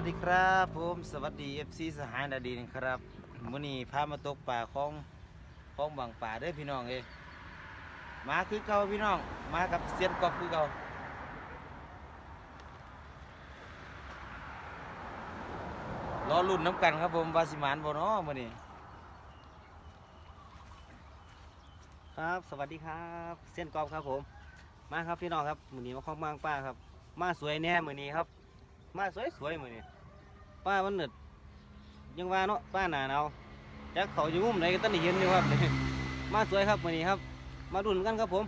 สดีครับผมสวัสดี FC สหายนาดีนะครับมื้อนี้พามาตกปลาของบางป่าเด้อพี่น้องเอ้ยมาคือเก่าพี่น้องมากับเซียนกอบคือเก่ารอลุ้นน้ำกันครับผมวาสิมานบ่เนาะมื้อนี้ครับสวัสดีครับเส้นกรอบครับผมมาครับพี่น้องครับมื้อนี้มาคล้องบางป้าครับมาสวยแน่มื้อนี้ครับมาสวยมื้อนี้ป้ามันเนิดยังว่าเนาะป้าหนาหนาวจักเขาอยู่มุมไหนก็ต้นเห็นอยู่ครับ มาสวยครับมื้อนี้ครับมาดุนกันครับผม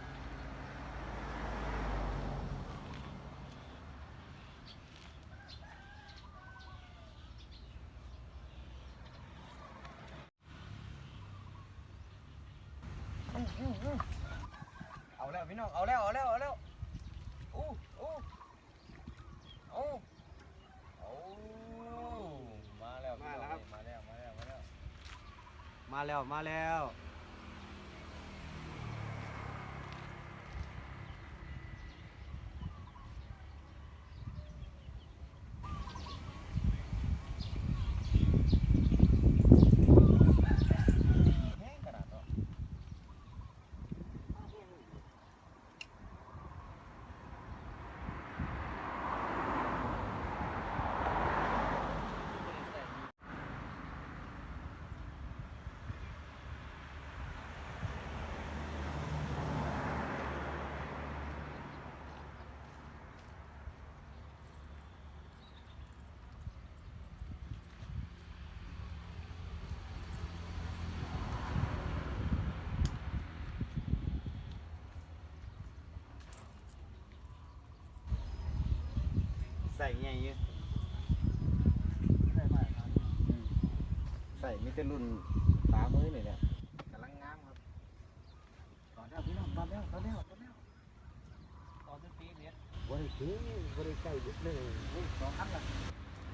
เอาแล้วพี่น้องเอาแล้วอู้อู้เอาเอามาแล้วพี่น้องมาแล้วมาแล้วแห้งขนาดเนาะใส่ใหญ่อยู่ใส่มีแต่รุ่นฝามือเลยเนี่ยกำลังงามครับตอนแล้วพี่น้องตอนแล้วตอนเป็นปีเนี้ย บริสุทธิ์บริใกล้เด็ดเลย สองคันละ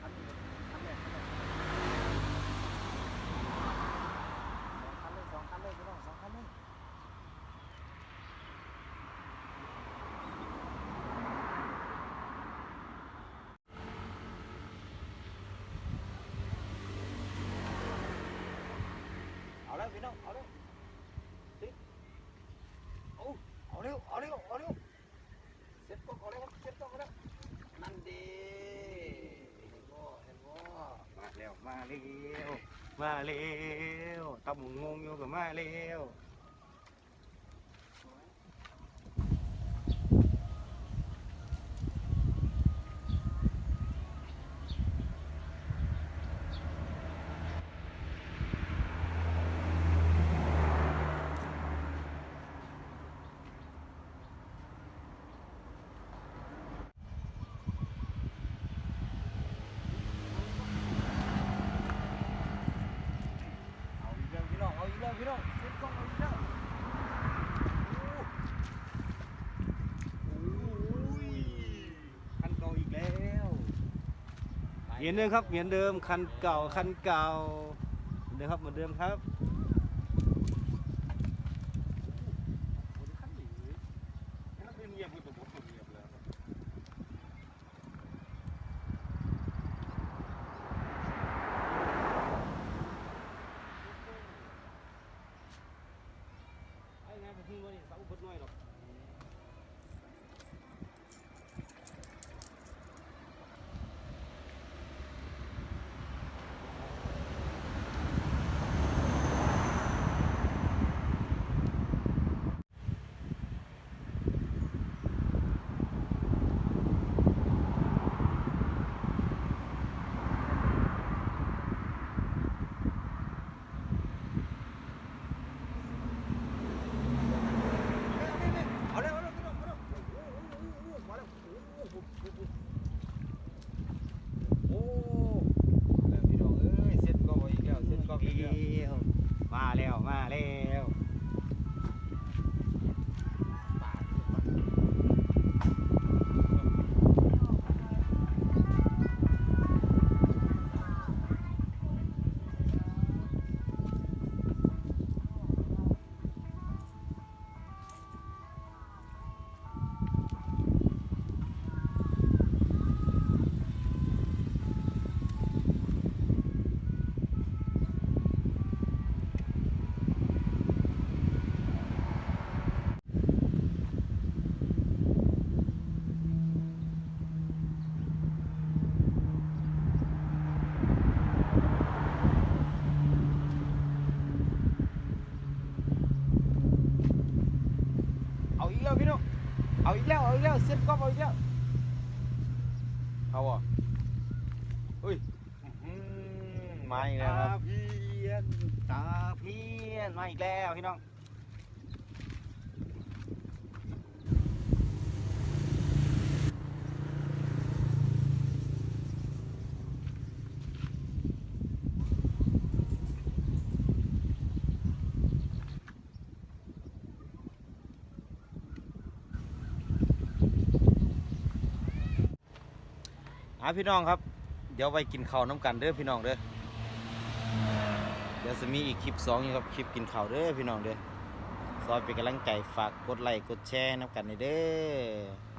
คันแรกสองคันเลยพี่น้องสองคันเลยเอาแล้วพี่น้องเอาแล้วเอาเร็วเซ็ตก็เอาแล้วนั่นดีเห็นบ่มาแล้วตำงงอยู่กับมาแล้วเอาอีกแล้วพี่น้องเซ็ตกล้องเอาอีกแล้วอุ้ยคันเก่าอีกแล้ว เหมือนเดิมครับเหมือนเดิมคันเก่าเหมือนเดิมครับเหมือนเดิมครับ คันหนีคันเป็นเงียบเลยตัวผมเงียบแล้วไอ้ไงผมพูดว่าเนี่ยสาวพุทธน้อยหรอก แล้วพี่น้องเอาอีกแล้วเส้นก๊อบเอาอีกแล้วเขาอ่ะอุ้ยมาอีกแล้วครับ ตาเพียนมาอีกแล้วพี่น้องพี่น้องครับเดี๋ยวไปกินข้าวน้ำกันเด้อพี่น้องเด้อเดี๋ยวจะมีอีกคลิป2อยู่ครับคลิปกินข้าวเด้อพี่น้องเด้อซอยเป็นกำลังใจฝากกดไลค์กดแชร์น้ำกันเด้อ